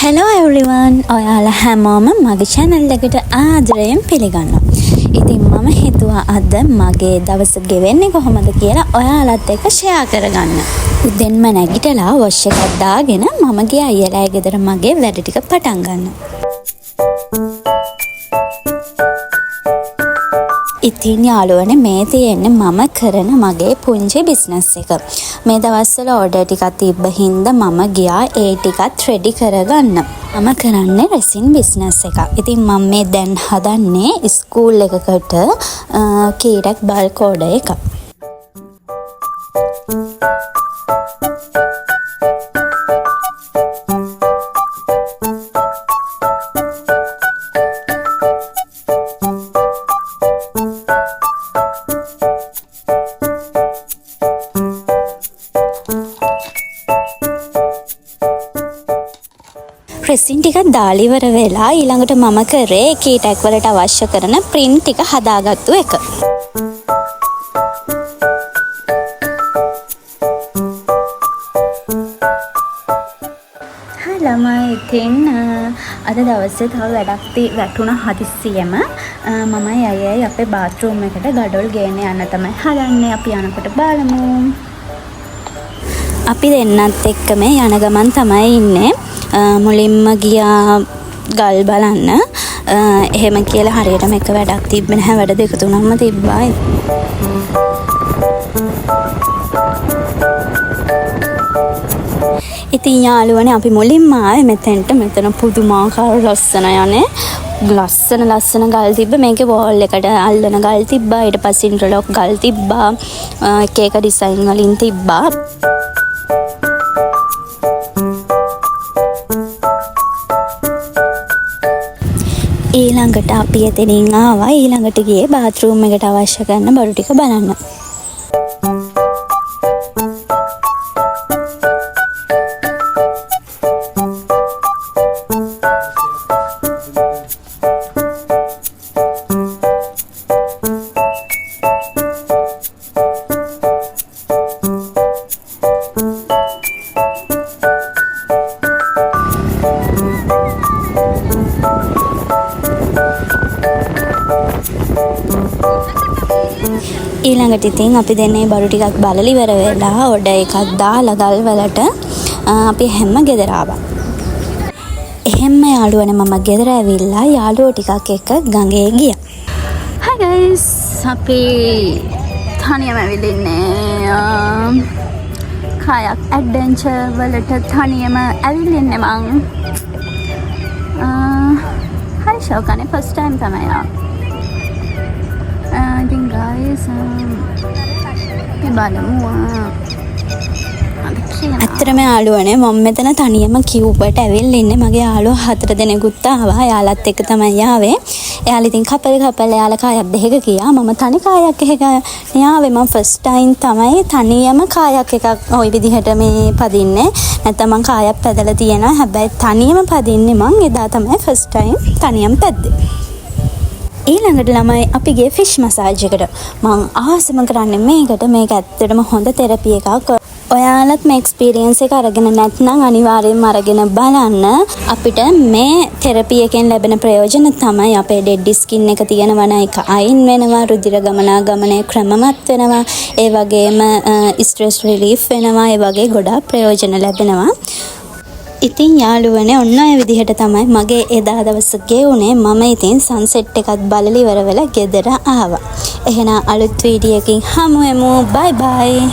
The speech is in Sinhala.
Hello everyone. ඔයාලා හැමෝම මගේ channel එකට ආදරයෙන් පිළිගන්නවා. ඉතින් මම හිතුවා අද මගේ දවස ගෙවෙන්නේ කොහොමද කියලා ඔයාලත් එක්ක share කරගන්න. උදෙන්ම නැගිටලා wash එකක් දාගෙන මම ගියා අයියලා ගෙදර මගේ වැඩ ටික පටන් ගන්න. ඉතින් යාළුවනේ මේ තියෙන්නේ මම කරන මගේ පුංචි බිස්නස් එක. මේ දවස්වල ඕඩර් ටිකක් තිබ්බ හින්දා මම ගියා ඒ ටිකත් රෙඩි කරගන්න. මම කරන්නේ රෙසින් බිස්නස් එකක්. ඉතින් මම මේ දැන් හදන්නේ ස්කූල් එකකට කීරක් බල්ක් ඕඩර් එකක්. රෙසින් ටිකක් දාලා ඉවර වෙලා ඊළඟට මම කරේ කී ටැග් වලට අවශ්‍ය කරන print ටික හදාගත්තු එක. හයි ළමයි, ඉතින් අද දවසේ තව වැඩක් වැටුණා හදිස්සියෙම. මමයි අයියයි අපේ bathroom එකට ගඩොල් ගේන්න යන්න තමයි හදන්නේ. අපි යනකොට බලමු. අපි දෙන්නත් එක්ක මේ යන ගමන් තමයි ඉන්නේ. මුලින්ම ගියා ගල් බලන්න. එහෙම කියලා හරියටම එක වැඩක් තිබ්බේ නැහැ. වැඩ දෙක තුනක්ම තිබ්බා. ඉතින් යාළුවනේ අපි මුලින්ම ආවේ මෙතන පුදුමාකාර ලස්සන යන්නේ. ලස්සන ගල් තිබ්බ. මේකේ වෝල් එකට අල්ලන ගල් තිබ්බා. ඊට පස්සේ ඉන්ටර්ලොක් ගල් තිබ්බා. එක එක ඩිසයින් වලින් තිබ්බා. ඊළඟට අපි එතනින් ආවා. ඊළඟට ගියේ bathroom එකට අවශ්‍ය කරන බඩු ටික බලන්න. ඊළඟට ඉතින් අපි දෙන්නේ බඩු ටිකක් බලලා ඉවර වෙලා ඕඩර් එකක් දාලා ගල් වලට අපි හැම ගෙදර ආවා. එහෙම යාළුවනේ මම ගෙදර ඇවිල්ලා යාළුවෝ ටිකක් එක්ක ගඟේ ගියා. Hi guys, අපි තනියම ඇවිල්ලා kayak adventure වලට තනියම ඇවිල්ලා මං. Hi ශෝකනේ, first time තමයි ආවේ. I think guys ඇත්තටම යාළුවනේ මම මෙතන තනියම කිව්වට ඇවිල්ලා ඉන්නේ. මගේ යාළුවෝ 4 දෙනෙකුත් ආවා. එයාලත් එක්ක තමයි ආවේ. එයාලා ඉතින් කපල් එයාලා කායක් දෙක ගියා. මම තනි කායක් එකක යාවේ. මම ෆස්ට් ටයිම් තමයි තනියම කායක් එකක් ওই විදිහට මේ පදින්නේ. නැත්නම් මම කායක් පැදලා තියෙනවා. හැබැයි තනියම පදින්නේ මං එදා තමයි ෆස්ට් ටයිම් තනියම පැද්දේ. ඊළඟට ළමයි අපි ගියේ ෆිෂ් මසාජ් එකට. මං ආසම කරන්නේ මේකට. මේක ඇත්තටම හොඳ තෙරපි එකක්. ඔයාලත් මේ එක්ස්පීරියන්ස් එක අරගෙන නැත්නම් අනිවාර්යයෙන්ම අරගෙන බලන්න. අපිට මේ තෙරපි එකෙන් ලැබෙන ප්‍රයෝජන තමයි අපේ ඩෙඩ් ස්කින් එක තියෙනවා නම් ඒක අයින් වෙනවා, රුධිර ගමනාගමනය ක්‍රමවත් වෙනවා, ඒ වගේම ස්ට්‍රෙස් රිලීෆ් වෙනවා. ඒ වගේ ගොඩාක් ප්‍රයෝජන ලැබෙනවා. ඉතින් යාළුවනේ ඔන්න ඔය විදිහට තමයි මගේ එදා දවස ගෙවුනේ. මම ඉතින් සන්සෙට් එකත් බලලා ඉවර වෙලා ගෙදර ආවා. එහෙනම් අලුත් වීඩියෝ එකකින් හමු වෙමු. බයි බයි.